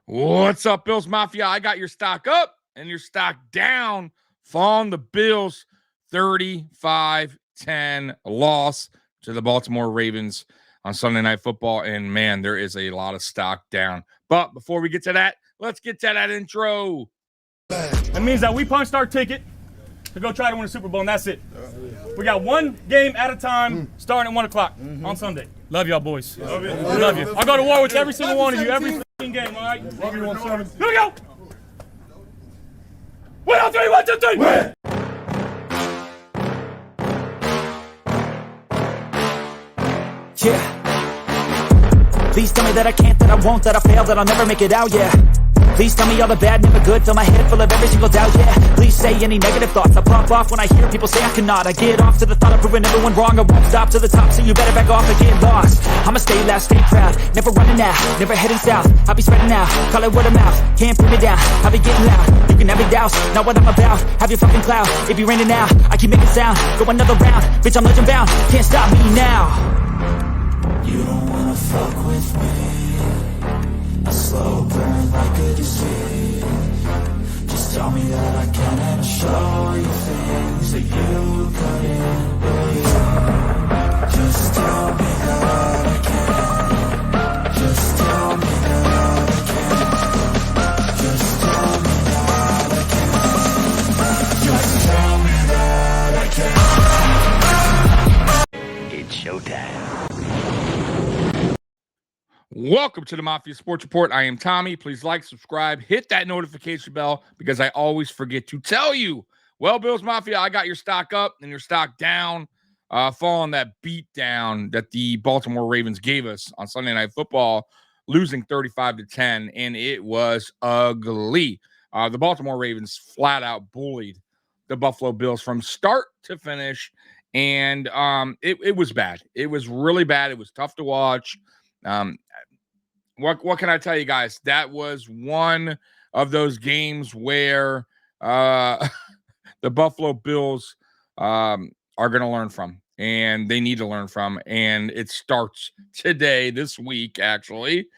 What's up, Bills Mafia? I got your stock up and your stock down from the Bills 35-10 loss to the Baltimore Ravens on Sunday Night Football. And man, there is a lot of stock down. But before we get to that, let's get to that intro. That means that we punched our ticket to go try to win a Super Bowl, and that's it. We got one game at a time, starting at 1 o'clock on Sunday. Love y'all, boys. Love you. Love you. I'll go to war with every single one of you, every game, all right? Love you, 1-7. Here we go. 1, 2, 3, 1, 2, 3. Win. Yeah. Please tell me that I can't, that I won't, that I fail, that I'll never make it out, yeah. Please tell me all the bad, never good, fill my head full of every single doubt, yeah. Please say any negative thoughts, I pop off when I hear people say I cannot. I get off to the thought of proving everyone wrong, I won't stop to the top, so you better back off and get lost. I'ma stay loud, stay proud, never running out, never heading south. I'll be spreading out, call it word of mouth, can't put me down, I'll be getting loud. You can have your doubts, not what I'm about, have your fucking clout. It be raining now, I keep making sound, go another round, bitch I'm legend bound, can't stop me now. You don't wanna fuck with me, a slow burn like a disease. Just tell me that I can and I'll show you things that you couldn't believe. Just tell me that I can. Just tell me that I can. Just tell me that I can. Just tell me that I can. It's showtime. Welcome to the Mafia Sports Report. I am Tommy. Please like, subscribe, hit that notification bell because I always forget to tell you. Well, Bills Mafia, I got your stock up and your stock down, following that beat down that the Baltimore Ravens gave us on Sunday Night Football, losing 35-10, and it was ugly. The Baltimore Ravens flat out bullied the Buffalo Bills from start to finish, and it was bad. It was really bad. It was tough to watch. What can I tell you guys? That was one of those games where the Buffalo Bills are going to learn from, and they need to learn from, and it starts today, this week, actually,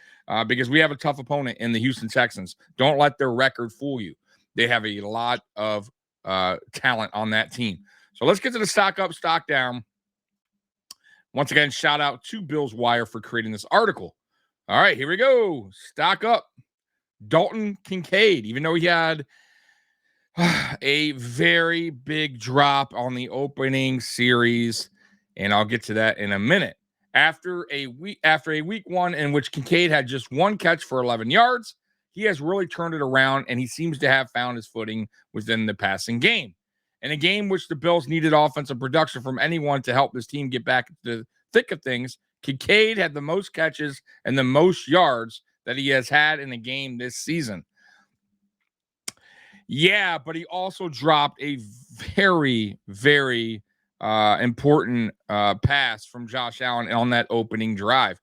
because we have a tough opponent in the Houston Texans. Don't let their record fool you. They have a lot of talent on that team. So let's get to the stock up, stock down. Once again, shout out to Bills Wire for creating this article. All right, here we go. Stock up. Dalton Kincaid, even though he had a very big drop on the opening series, and I'll get to that in a minute. After a week one in which Kincaid had just one catch for 11 yards, he has really turned it around, and he seems to have found his footing within the passing game. In a game which the Bills needed offensive production from anyone to help this team get back to the thick of things, Kincaid had the most catches and the most yards that he has had in a game this season. Yeah, but he also dropped a very, very important pass from Josh Allen on that opening drive.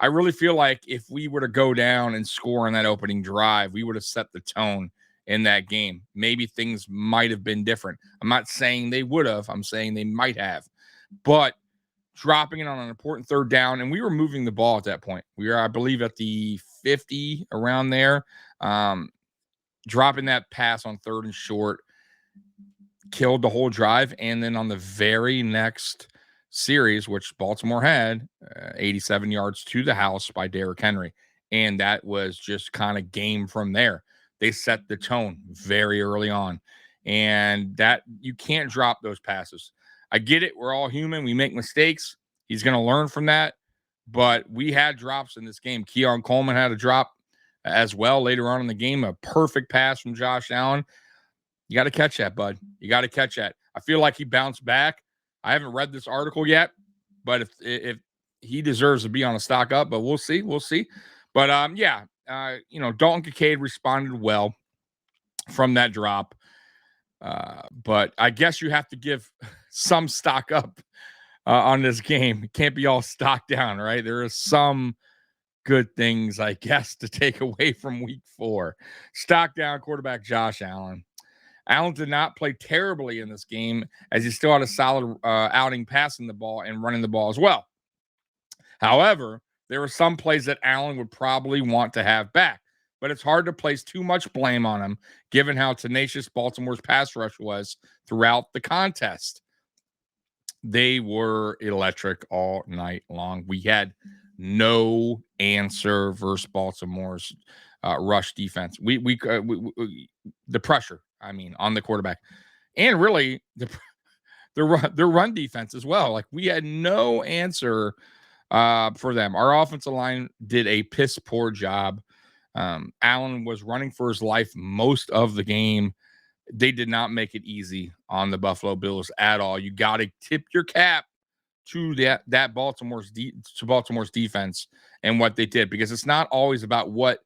I really feel like if we were to go down and score on that opening drive, we would have set the tone in that game. Maybe things might have been different. I'm not saying they would have. I'm saying they might have. But dropping it on an important third down, and we were moving the ball at that point. We were, I believe, at the 50, around there. Dropping that pass on third and short killed the whole drive. And then on the very next series, which Baltimore had, 87 yards to the house by Derrick Henry. And that was just kind of game from there. They set the tone very early on. And that you can't drop those passes. I get it. We're all human. We make mistakes. He's going to learn from that. But we had drops in this game. Keon Coleman had a drop as well later on in the game. A perfect pass from Josh Allen. You got to catch that, bud. You got to catch that. I feel like he bounced back. I haven't read this article yet, but if he deserves to be on a stock up, but we'll see. We'll see. But, Dalton Kincaid responded well from that drop. But I guess you have to give some stock up on this game. It can't be all stock down, right? There are some good things, I guess, to take away from week 4. Stock down, quarterback Josh Allen. Allen did not play terribly in this game, as he still had a solid outing passing the ball and running the ball as well. However, there were some plays that Allen would probably want to have back. but it's hard to place too much blame on them given how tenacious Baltimore's pass rush was throughout the contest. They were electric all night long. We had no answer versus Baltimore's rush defense. We the pressure, I mean, on the quarterback, and really their run defense as well. Like, we had no answer for them. Our offensive line did a piss poor job. Allen was running for his life most of the game. They did not make it easy on the Buffalo Bills at all. You got to tip your cap to that Baltimore's defense and what they did, because it's not always about what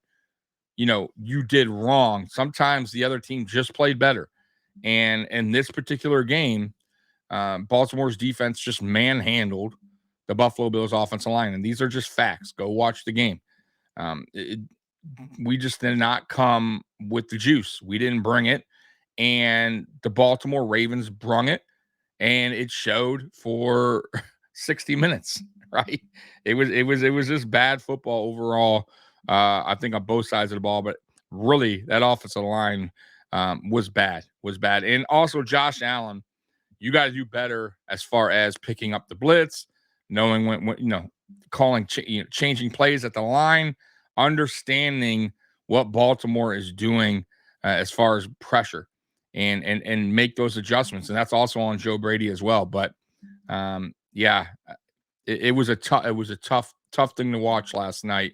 you did wrong. Sometimes the other team just played better, and in this particular game, Baltimore's defense just manhandled the Buffalo Bills offensive line, and these are just facts. Go watch the game. We just did not come with the juice. We didn't bring it. And the Baltimore Ravens brung it, and it showed for 60 minutes, right? It was just bad football overall. I think on both sides of the ball, but really that offensive line was bad. And also Josh Allen, you got to do better as far as picking up the blitz, knowing when calling, changing plays at the line, understanding what Baltimore is doing as far as pressure. And make those adjustments, and that's also on Joe Brady as well. But it was a tough thing to watch last night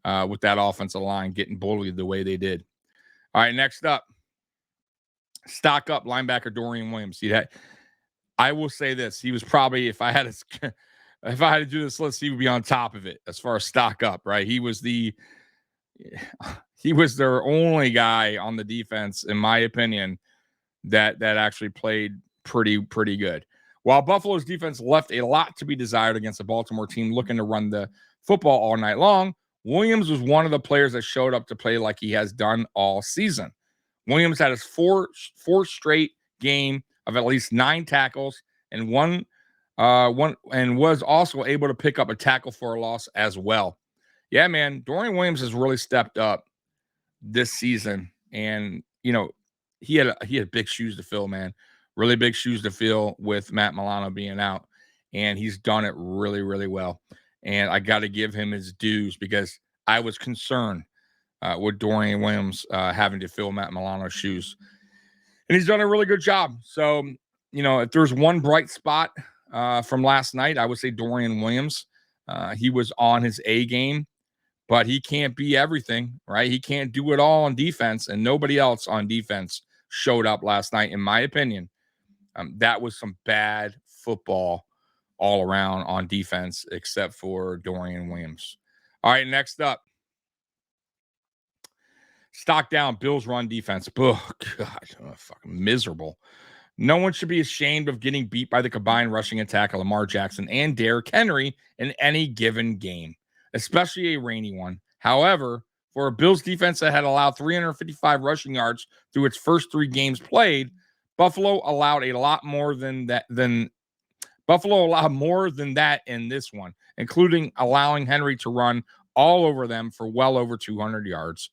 with that offensive line getting bullied the way they did. All right, next up, stock up linebacker Dorian Williams. I will say this: he was probably, if I had to do this list, he would be on top of it as far as stock up. Right? He was their only guy on the defense, in my opinion, that actually played pretty good. While Buffalo's defense left a lot to be desired against a Baltimore team looking to run the football all night long, Williams was one of the players that showed up to play like he has done all season. Williams had his four straight game of at least 9 tackles and one and was also able to pick up a tackle for a loss as well. Yeah, man, Dorian Williams has really stepped up this season, and he had big shoes to fill, man. Really big shoes to fill with Matt Milano being out, and he's done it really, really well. And I got to give him his dues, because I was concerned with Dorian Williams having to fill Matt Milano's shoes, and he's done a really good job. So, if there's one bright spot from last night, I would say Dorian Williams. He was on his A game, but he can't be everything, right? He can't do it all on defense, and nobody else on defense showed up last night, in my opinion. That was some bad football all around on defense, except for Dorian Williams. All right, next up, stock down Bills run defense. Oh, God, fucking miserable. No one should be ashamed of getting beat by the combined rushing attack of Lamar Jackson and Derrick Henry in any given game, especially a rainy one. However, for a Bills defense that had allowed 355 rushing yards through its first 3 games played, Buffalo allowed a lot more than that. Buffalo allowed more than that in this one, including allowing Henry to run all over them for well over 200 yards.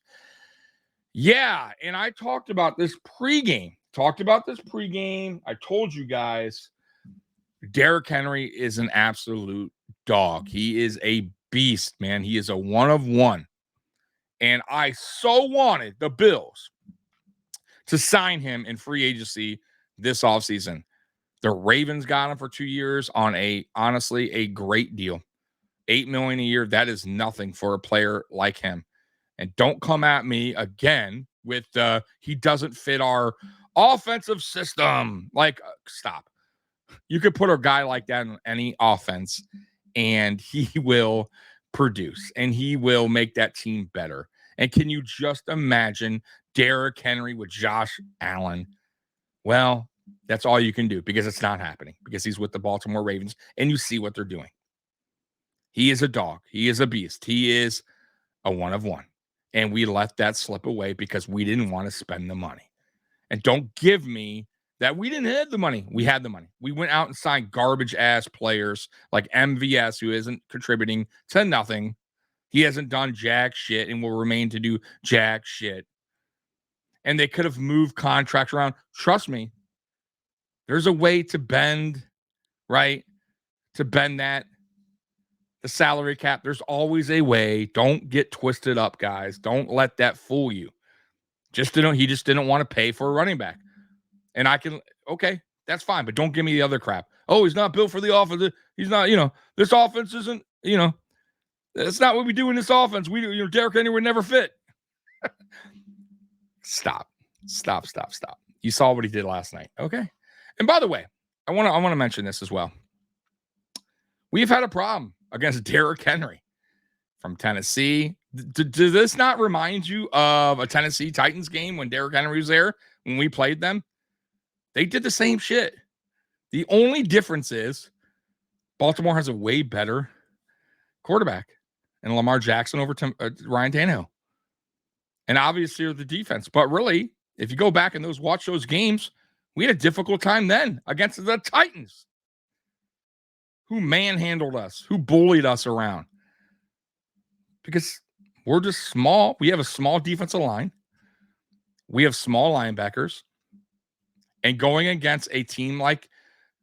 Yeah, and I talked about this pregame. I told you guys, Derrick Henry is an absolute dog. He is a beast, man. He is a one of one. And I so wanted the Bills to sign him in free agency this offseason. The Ravens got him for 2 years on honestly a great deal. $8 million a year. That is nothing for a player like him. And don't come at me again with he doesn't fit our offensive system. Like, stop. You could put a guy like that in any offense, and he will produce, and he will make that team better. And can you just imagine Derrick Henry with Josh Allen? Well, that's all you can do, because it's not happening, because he's with the Baltimore Ravens, and you see what they're doing. He is a dog. He is a beast. He is a one of one. And we let that slip away because we didn't want to spend the money. And don't give me that we didn't have the money. We had the money. We went out and signed garbage ass players like MVS, who isn't contributing to nothing, He hasn't done jack shit and will remain to do jack shit. And they could have moved contracts around. Trust me, there's a way to bend, right? To bend the salary cap. There's always a way. Don't get twisted up, guys. Don't let that fool you. He just didn't want to pay for a running back. And okay, that's fine, but don't give me the other crap. Oh, he's not built for the offense. He's not, this offense isn't, that's not what we do in this offense. Derrick Henry would never fit. Stop. You saw what he did last night. Okay. And by the way, I want to mention this as well. We've had a problem against Derrick Henry from Tennessee. Does this not remind you of a Tennessee Titans game when Derrick Henry was there, when we played them? They did the same shit. The only difference is Baltimore has a way better quarterback and Lamar Jackson over Ryan Tannehill. And obviously the defense. But really, if you go back and watch those games, we had a difficult time then against the Titans, who manhandled us, who bullied us around. Because we're just small. We have a small defensive line. We have small linebackers. And going against a team like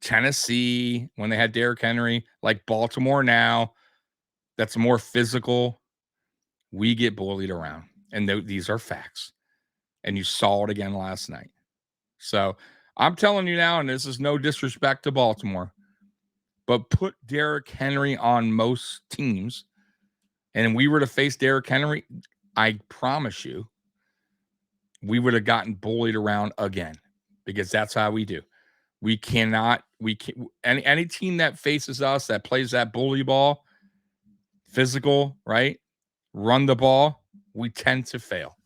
Tennessee, when they had Derrick Henry, like Baltimore now, that's more physical, we get bullied around. And these are facts. And you saw it again last night. So I'm telling you now, and this is no disrespect to Baltimore, but put Derrick Henry on most teams, and we were to face Derrick Henry, I promise you, we would have gotten bullied around again, because that's how we do. Any team that faces us, that plays that bully ball, physical, right? Run the ball, we tend to fail.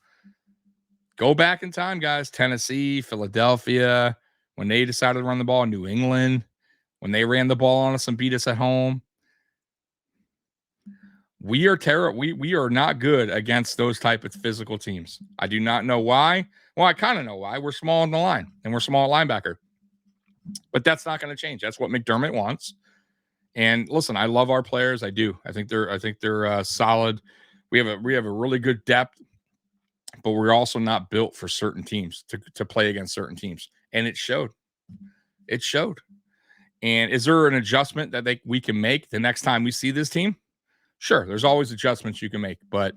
Go back in time, guys. Tennessee, Philadelphia, when they decided to run the ball, New England, when they ran the ball on us and beat us at home. We are terrible. We are not good against those type of physical teams. I do not know why. Well, I kind of know why. We're small on the line, and we're small at linebacker. But that's not going to change. That's what McDermott wants. And listen, I love our players. I do. I think they're solid. We have a really good depth, but we're also not built for certain teams to play against certain teams. And it showed. And is there an adjustment that we can make the next time we see this team? Sure, there's always adjustments you can make, but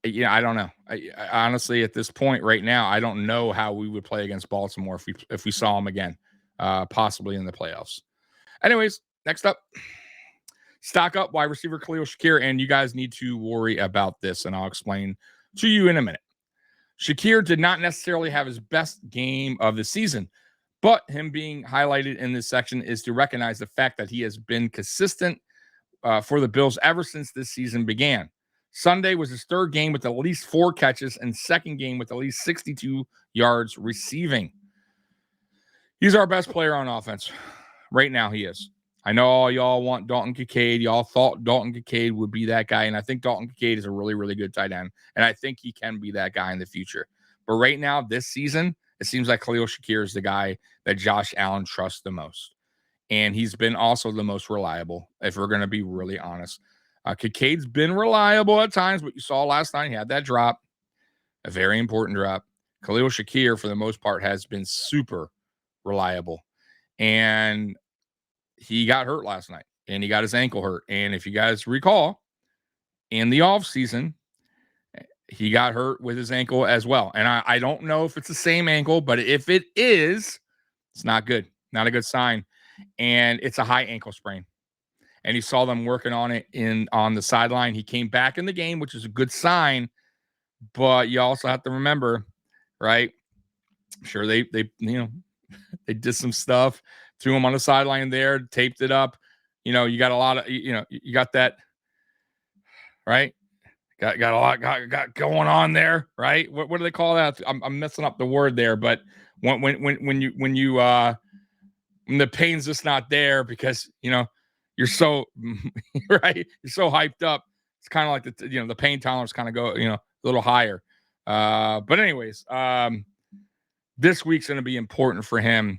I don't know. I honestly, at this point right now, I don't know how we would play against Baltimore if we saw them again, possibly in the playoffs. Anyways, next up, stock up wide receiver Khalil Shakir, and you guys need to worry about this, and I'll explain to you in a minute. Shakir did not necessarily have his best game of the season, but him being highlighted in this section is to recognize the fact that he has been consistent for the Bills ever since this season began. Sunday was his third game with at least 4 catches and second game with at least 62 yards receiving. He's our best player on offense. Right now, he is. I know all y'all want Dalton Kincaid. Y'all thought Dalton Kincaid would be that guy, and I think Dalton Kincaid is a really, really good tight end, and I think he can be that guy in the future. But right now, this season, it seems like Khalil Shakir is the guy that Josh Allen trusts the most. And he's been also the most reliable, if we're going to be really honest. Kincaid's been reliable at times, but you saw last night he had that drop, a very important drop. Khalil Shakir, for the most part, has been super reliable. And he got hurt last night, and he got his ankle hurt. And if you guys recall, in the offseason, he got hurt with his ankle as well. And I don't know if it's the same ankle, but if it is, it's not good. Not a good sign. And it's a high ankle sprain. And you saw them working on it on the sideline. He came back in the game, which is a good sign. But you also have to remember, right? I'm sure they did some stuff, threw him on the sideline there, taped it up. You got a lot of, you got that, right? Got a lot got going on there, right? What do they call that? I'm messing up the word there, but when the pain's just not there because you're so right, you're so hyped up. It's kind of like the pain tolerance kind of go a little higher. But anyways, this week's going to be important for him,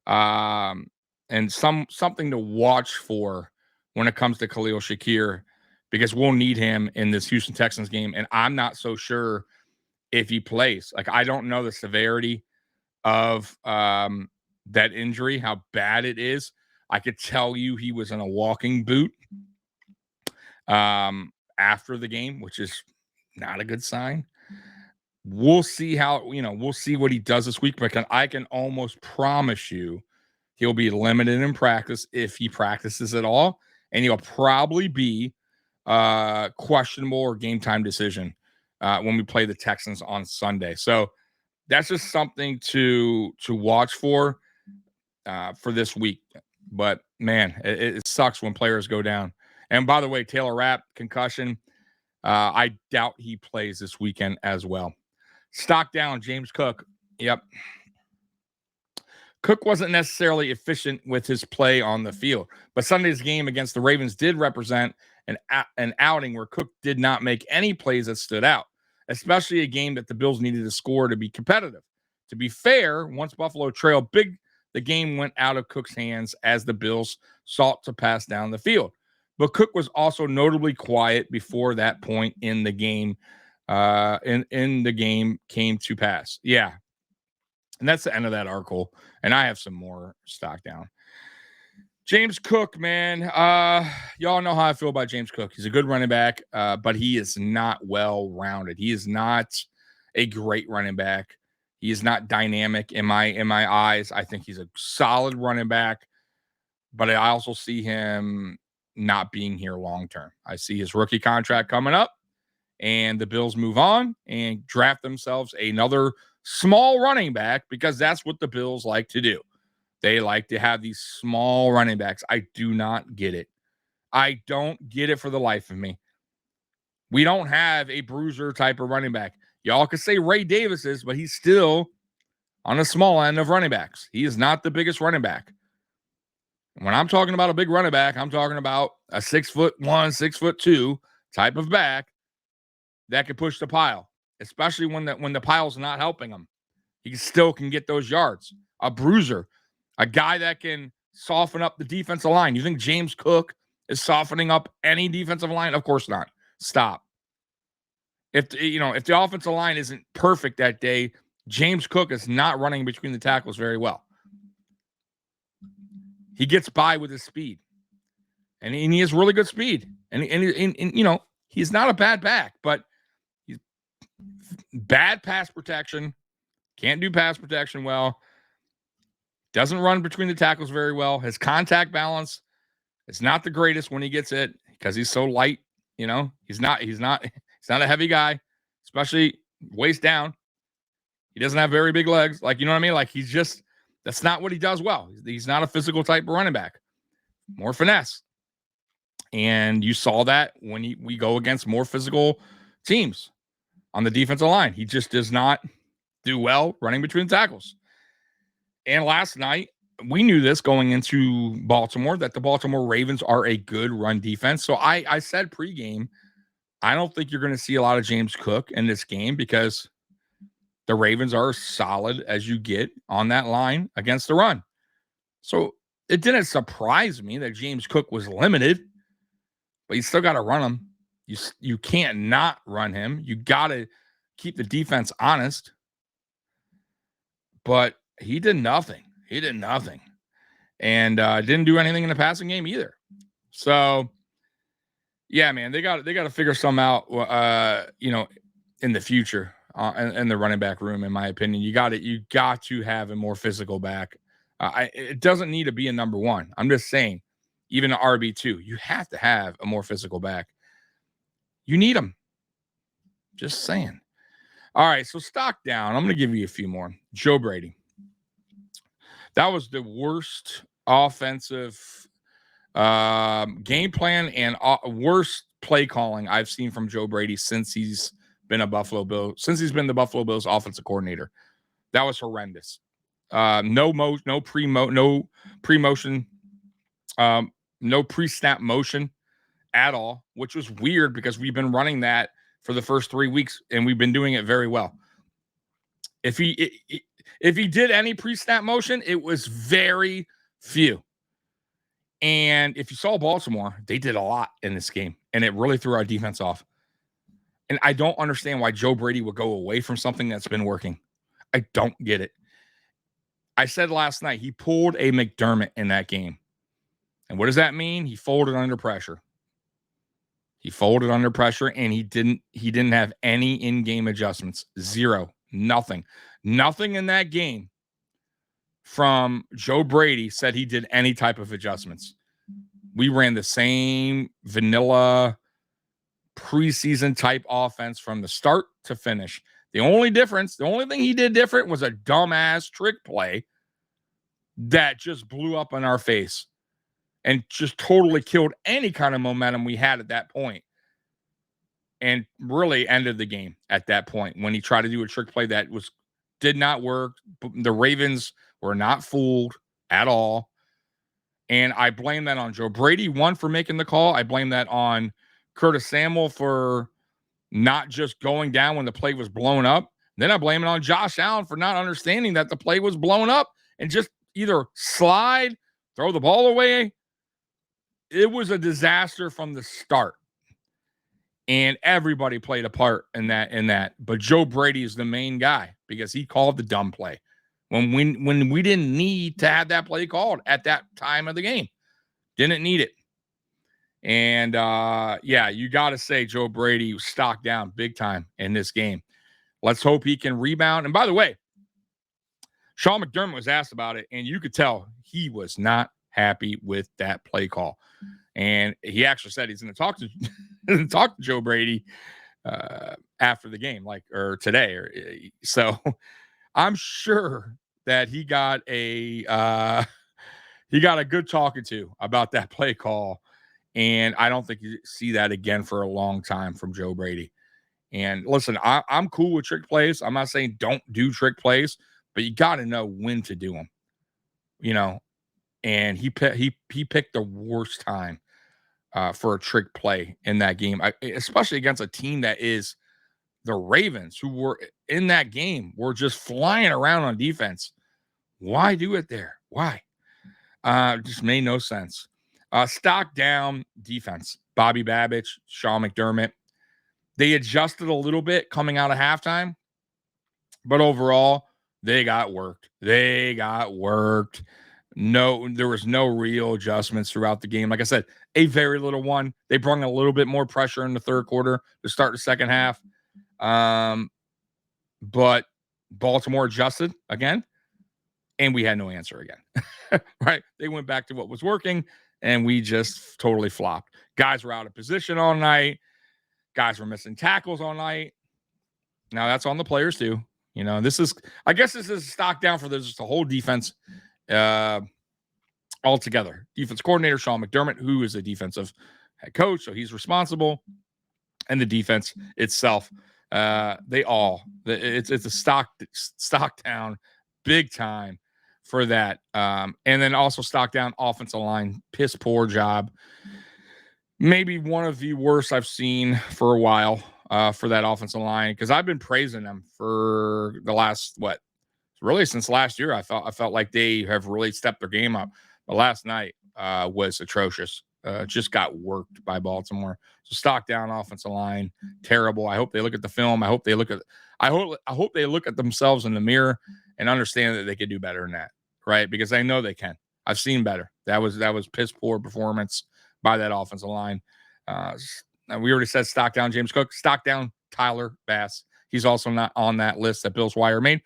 and something to watch for when it comes to Khalil Shakir, because we'll need him in this Houston Texans game. And I'm not so sure if he plays. Like, I don't know the severity of that injury, how bad it is. I could tell you he was in a walking boot after the game, which is not a good sign. We'll see we'll see what he does this week, but I can almost promise you he'll be limited in practice if he practices at all, and he'll probably be questionable or game time decision when we play the Texans on Sunday. So that's just something to watch for this week. But man, it sucks when players go down. And by the way, Taylor Rapp, concussion. I doubt he plays this weekend as well. Stock down, James Cook. Yep. Cook wasn't necessarily efficient with his play on the field, but Sunday's game against the Ravens did represent an outing where Cook did not make any plays that stood out, especially a game that the Bills needed to score to be competitive. To be fair, once Buffalo trailed big, the game went out of Cook's hands as the Bills sought to pass down the field. But Cook was also notably quiet before that point in the game. In the game came to pass. Yeah. And that's the end of that article. And I have some more stock down. James Cook, man. Y'all know how I feel about James Cook. He's a good running back, but he is not well-rounded. He is not a great running back. He is not dynamic in my eyes. I think he's a solid running back, but I also see him not being here long-term. I see his rookie contract coming up, and the Bills move on and draft themselves another small running back because that's what the Bills like to do. They like to have these small running backs. I do not get it. I don't get it for the life of me. We don't have a bruiser type of running back. Y'all could say Ray Davis is, but he's still on the small end of running backs. He is not the biggest running back. When I'm talking about a big running back, I'm talking about a 6'1", 6'2" type of back that can push the pile, especially when the pile's not helping him. He still can get those yards. A bruiser, a guy that can soften up the defensive line. You think James Cook is softening up any defensive line? Of course not. Stop. If the offensive line isn't perfect that day, James Cook is not running between the tackles very well. He gets by with his speed, and he has really good speed. And he's not a bad back, but he's bad pass protection. Can't do pass protection well. Doesn't run between the tackles very well. His contact balance is not the greatest when he gets it because he's so light. He's not a heavy guy, especially waist down. He doesn't have very big legs. Like, you know what I mean? Like, that's not what he does well. He's not a physical type of running back. More finesse. And you saw that when we go against more physical teams on the defensive line. He just does not do well running between the tackles. And last night, we knew this going into Baltimore, that the Baltimore Ravens are a good run defense. So I said pregame, I don't think you're going to see a lot of James Cook in this game because the Ravens are as solid as you get on that line against the run. So it didn't surprise me that James Cook was limited, but you still got to run him. You can't not run him. You got to keep the defense honest. But he did nothing. And didn't do anything in the passing game either. So, yeah, man, they got to figure something out, in the future in the running back room, in my opinion. You got to have a more physical back. It doesn't need to be a number one. I'm just saying, even an RB2, you have to have a more physical back. You need them. Just saying. All right, so stock down. I'm going to give you a few more. Joe Brady. That was the worst offensive game plan and worst play calling I've seen from Joe Brady since he's been the Buffalo Bills offensive coordinator. That was horrendous. No pre-motion, no pre-snap motion at all, which was weird because we've been running that for the first 3 weeks and we've been doing it very well. If he did any pre-snap motion, it was very few. And if you saw Baltimore, they did a lot in this game. and it really threw our defense off. And I don't understand why Joe Brady would go away from something that's been working. I don't get it. I said last night he pulled a McDermott in that game. And what does that mean? He folded under pressure. He folded under pressure, and he didn't have any in-game adjustments. Zero. Nothing in that game from Joe Brady said he did any type of adjustments. We ran the same vanilla preseason type offense from the start to finish. The only thing he did different was a dumbass trick play that just blew up in our face and just totally killed any kind of momentum we had at that point, and really ended the game at that point when he tried to do a trick play that did not work. The Ravens were not fooled at all. And I blame that on Joe Brady, one, for making the call. I blame that on Curtis Samuel for not just going down when the play was blown up. Then I blame it on Josh Allen for not understanding that the play was blown up and just either slide, throw the ball away. It was a disaster from the start. And everybody played a part in that. But Joe Brady is the main guy because he called the dumb play when we didn't need to have that play called at that time of the game. Didn't need it. And, you got to say Joe Brady was stocked down big time in this game. Let's hope he can rebound. And by the way, Sean McDermott was asked about it, and you could tell he was not happy with that play call. And he actually said he's going to talk to Joe Brady after the game, or today. So I'm sure that he got a good talking to about that play call. And I don't think you see that again for a long time from Joe Brady. And listen, I'm cool with trick plays. I'm not saying don't do trick plays, but you got to know when to do them. And he picked the worst time for a trick play in that game, especially against a team that is the Ravens, who were in that game, were just flying around on defense. Why do it there? Why? Just made no sense. Stock down defense. Bobby Babich, Sean McDermott. They adjusted a little bit coming out of halftime, but overall, they got worked. No, there was no real adjustments throughout the game. Like I said, a very little one. They brought a little bit more pressure in the third quarter to start the second half. But Baltimore adjusted again, and we had no answer again. Right? They went back to what was working, and we just totally flopped. Guys were out of position all night. Guys were missing tackles all night. Now that's on the players too. I guess this is a stock down for the whole defense altogether. Defense coordinator Sean McDermott, who is a defensive head coach, so he's responsible, and the defense itself. It's a stock down big time for that. And then also stock down offensive line, piss poor job. Maybe one of the worst I've seen for a while for that offensive line, because I've been praising them for the last really since last year. I felt like they have really stepped their game up. But last night was atrocious. Just got worked by Baltimore. So stock down offensive line, terrible. I hope they look at the film. I hope they look at themselves in the mirror and understand that they could do better than that, right? Because I know they can. I've seen better. That was piss poor performance by that offensive line. We already said stock down James Cook, stock down Tyler Bass. He's also not on that list that Bill Swire made.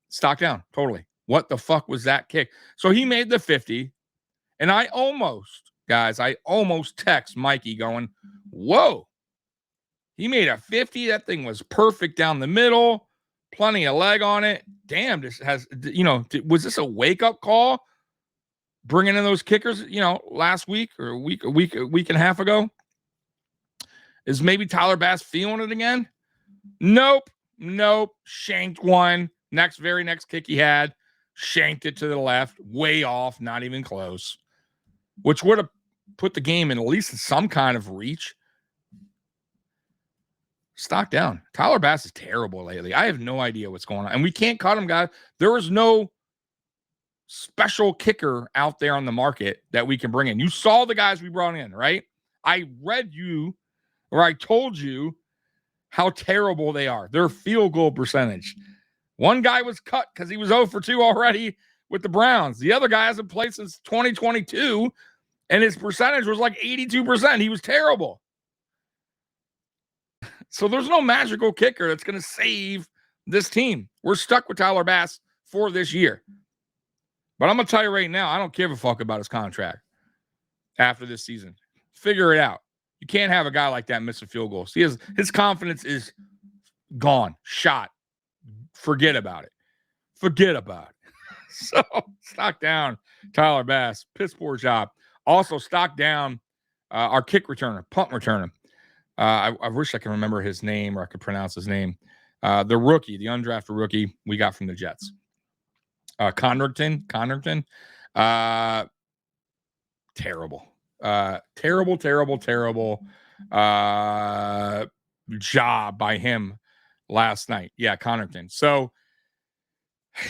Stock down, totally. What the fuck was that kick? So he made the 50, and I almost text Mikey going, whoa, he made a 50. That thing was perfect down the middle, plenty of leg on it. Damn, this has, was this a wake-up call? Bringing in those kickers, last week or a week and a half ago? Is maybe Tyler Bass feeling it again? Nope. Shanked one. Very next kick he had, shanked it to the left, way off, not even close, which would have put the game in at least some kind of reach. Stock down. Tyler Bass is terrible lately. I have no idea what's going on. And we can't cut him, guys. There is no special kicker out there on the market that we can bring in. You saw the guys we brought in, right? I read you, or I told you how terrible they are. Their field goal percentage. One guy was cut because he was 0 for 2 already with the Browns. The other guy hasn't played since 2022, and his percentage was like 82%. He was terrible. So there's no magical kicker that's going to save this team. We're stuck with Tyler Bass for this year. But I'm going to tell you right now, I don't give a fuck about his contract after this season. Figure it out. You can't have a guy like that miss a field goal. See, his confidence is gone, shot. Forget about it. Forget about it. So stock down Tyler Bass. Piss poor job. Also stock down our kick returner, punt returner. I wish I could remember his name or I could pronounce his name. The rookie, the undrafted rookie we got from the Jets. Connerton. Terrible. Terrible job by him last night. Yeah, Connerton. So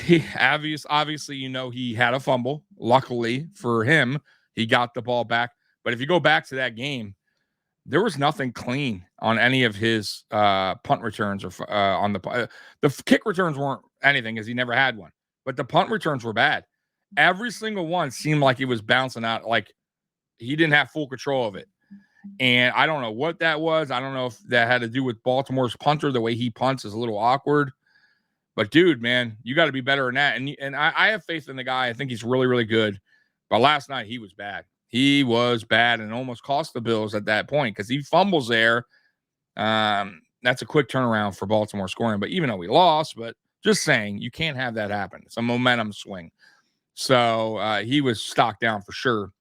he obviously, he had a fumble. Luckily for him, he got the ball back. But if you go back to that game, there was nothing clean on any of his punt returns or on the kick returns weren't anything because he never had one. But the punt returns were bad. Every single one seemed like it was bouncing out, like he didn't have full control of it. And I don't know what that was. I don't know if that had to do with Baltimore's punter. The way he punts is a little awkward. But, dude, man, you got to be better than that. And I have faith in the guy. I think he's really, really good. But last night, he was bad. He was bad and almost cost the Bills at that point because he fumbles there. That's a quick turnaround for Baltimore scoring. But even though we lost, but just saying, you can't have that happen. It's a momentum swing. So he was stocked down for sure.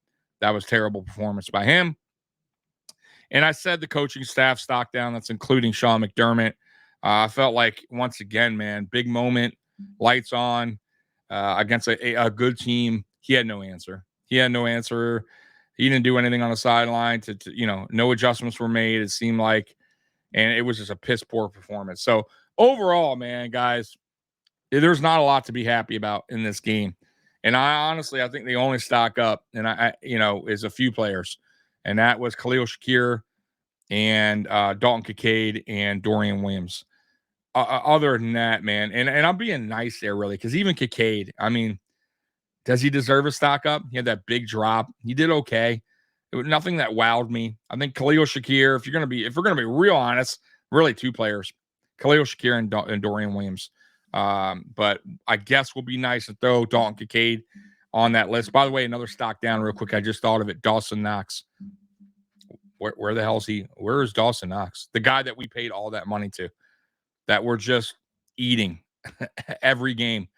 That was terrible performance by him. And I said the coaching staff stocked down. That's including Sean McDermott. I felt like, once again, man, big moment, lights on against a good team. He had no answer. He didn't do anything on the sideline no adjustments were made. It seemed like, and it was just a piss poor performance. So overall, man, guys, there's not a lot to be happy about in this game. And I think they only stock up is a few players. And that was Khalil Shakir and Dalton Kincaid and Dorian Williams. Other than that, man, and I'm being nice there, really, because even Kincaid, I mean, does he deserve a stock up? He had that big drop. He did okay. It was nothing that wowed me. I think Khalil Shakir, if we're gonna be real honest, really two players, Khalil Shakir and Dorian Williams. But I guess we'll be nice and throw Dalton Kincaid on that list. By the way, another stock down real quick. I just thought of it. Dawson Knox. Where the hell is he? Where is Dawson Knox? The guy that we paid all that money to, that we're just eating every game,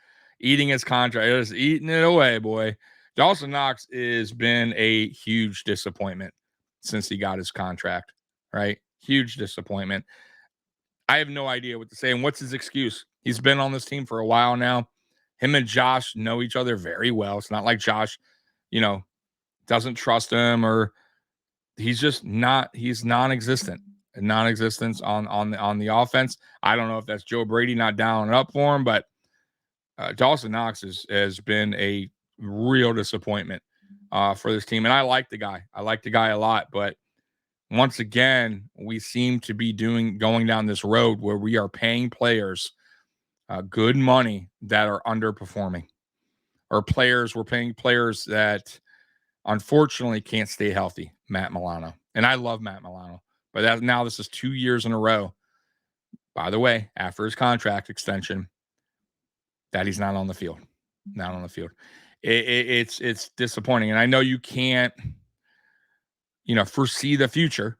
eating his contract, just eating it away, boy. Dawson Knox has been a huge disappointment since he got his contract, right? Huge disappointment. I have no idea what to say. And what's his excuse? He's been on this team for a while now. Him and Josh know each other very well. It's not like Josh, doesn't trust him, or he's just not. He's non-existent. Non-existence on the offense. I don't know if that's Joe Brady not dialing it up for him, but Dawson Knox has been a real disappointment for this team. And I like the guy. I like the guy a lot, but once again, we seem to be going down this road where we are paying players good money that are underperforming, or we're paying players that unfortunately can't stay healthy. Matt Milano. And I love Matt Milano, but now this is 2 years in a row, by the way, after his contract extension, that he's not on the field. Not on the field. It's disappointing. And I know you can't, foresee the future.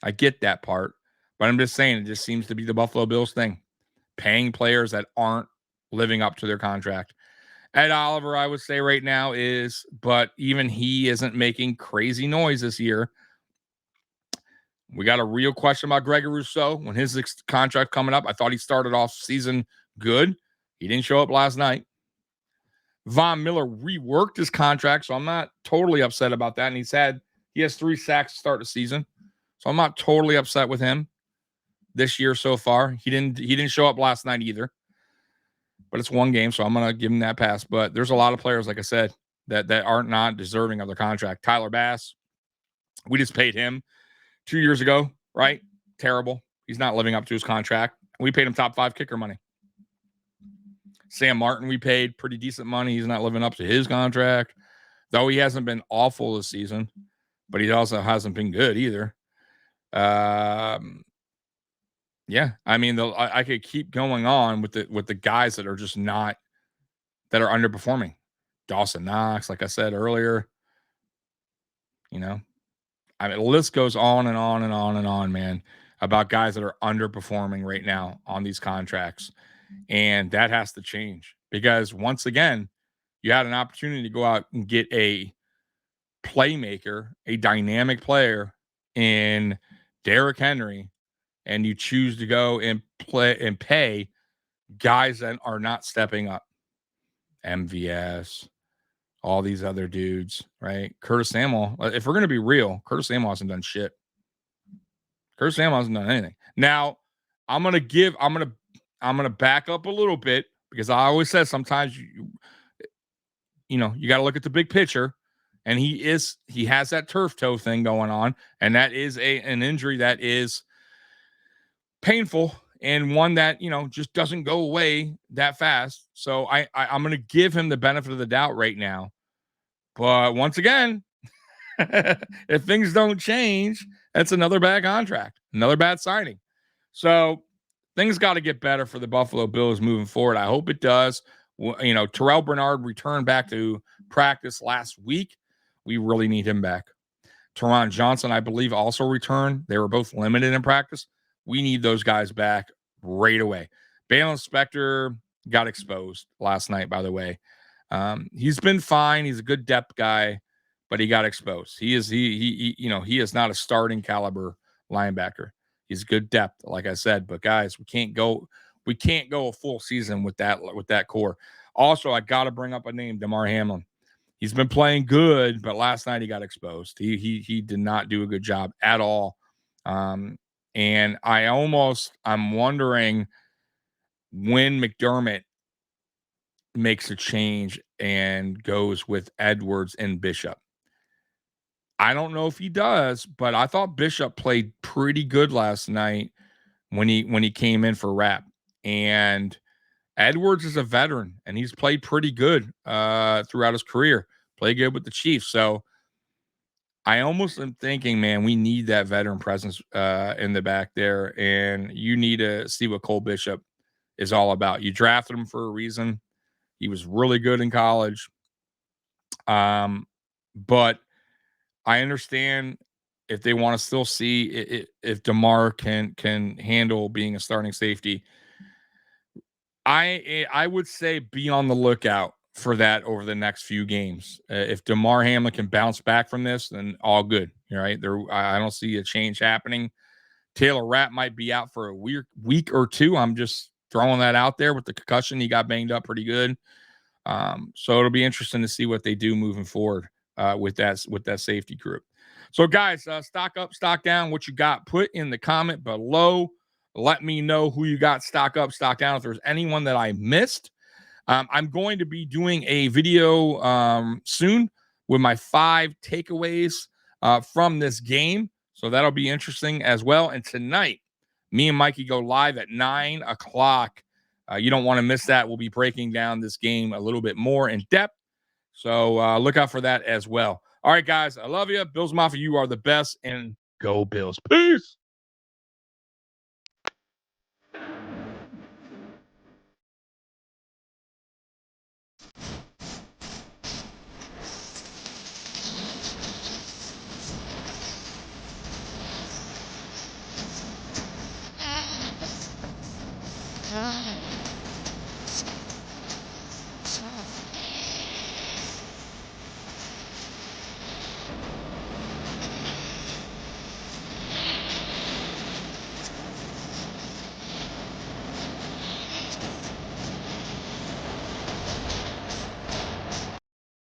I get that part. But I'm just saying, it just seems to be the Buffalo Bills thing. Paying players that aren't living up to their contract. Ed Oliver, I would say right now but even he isn't making crazy noise this year. We got a real question about Gregory Rousseau when his contract coming up. I thought he started off season good. He didn't show up last night. Von Miller reworked his contract, so I'm not totally upset about that. And he has 3 sacks to start the season, so I'm not totally upset with him this year so far. He didn't show up last night either, but it's one game, so I'm gonna give him that pass. But there's a lot of players, like I said, that are not deserving of their contract. Tyler Bass, We just paid him 2 years ago, right? Terrible. He's not living up to his contract. We paid him top 5 kicker money. Sam Martin, we paid pretty decent money. He's not living up to his contract, though he hasn't been awful this season, but he also hasn't been good either. Yeah, I mean, I could keep going on with the guys that are just not, that are underperforming. Dawson Knox, like I said earlier, you know, I mean, the list goes on and on and on and on, man, about guys that are underperforming right now on these contracts. And that has to change, because once again, you had an opportunity to go out and get a playmaker, a dynamic player in Derrick Henry, and you choose to go and play and pay guys that are not stepping up. MVS, all these other dudes, right? Curtis Samuel. If we're going to be real, Curtis Samuel hasn't done shit. Curtis Samuel hasn't done anything. Now, I'm going to back up a little bit, because I always said sometimes you got to look at the big picture, and he has that turf toe thing going on, and that is an injury that is painful, and one that, just doesn't go away that fast. So I'm going to give him the benefit of the doubt right now. But once again, if things don't change, that's another bad contract, another bad signing. So things got to get better for the Buffalo Bills moving forward. I hope it does. Terrell Bernard returned back to practice last week. We really need him back. Teron Johnson, I believe, also returned. They were both limited in practice. We need those guys back right away. Balen Spector got exposed last night, by the way. He's been fine. He's a good depth guy, but he got exposed. He is not a starting caliber linebacker. He's good depth, like I said. But guys, we can't go a full season with that core. Also, I got to bring up a name, Damar Hamlin. He's been playing good, but last night he got exposed. He did not do a good job at all. And I'm wondering when McDermott makes a change and goes with Edwards and Bishop. I don't know if he does, but I thought Bishop played pretty good last night when he came in for Rapp. And Edwards is a veteran, and he's played pretty good throughout his career. Played good with the Chiefs. So I almost am thinking, man, we need that veteran presence in the back there, and you need to see what Cole Bishop is all about. You drafted him for a reason. He was really good in college. But I understand if they want to still see if DeMar can handle being a starting safety. I would say be on the lookout for that over the next few games. If Damar Hamlin can bounce back from this, then all good. Right? I don't see a change happening. Taylor Rapp might be out for a week or two. I'm just throwing that out there with the concussion. He got banged up pretty good. So it'll be interesting to see what they do moving forward with that safety group. So guys, stock up, stock down. What you got? Put in the comment below. Let me know who you got stock up, stock down. If there's anyone that I missed. I'm going to be doing a video soon with my 5 takeaways from this game. So that'll be interesting as well. And tonight, me and Mikey go live at 9 o'clock. You don't want to miss that. We'll be breaking down this game a little bit more in depth. So look out for that as well. All right, guys. I love you. Bills Mafia, you are the best. And go Bills. Peace.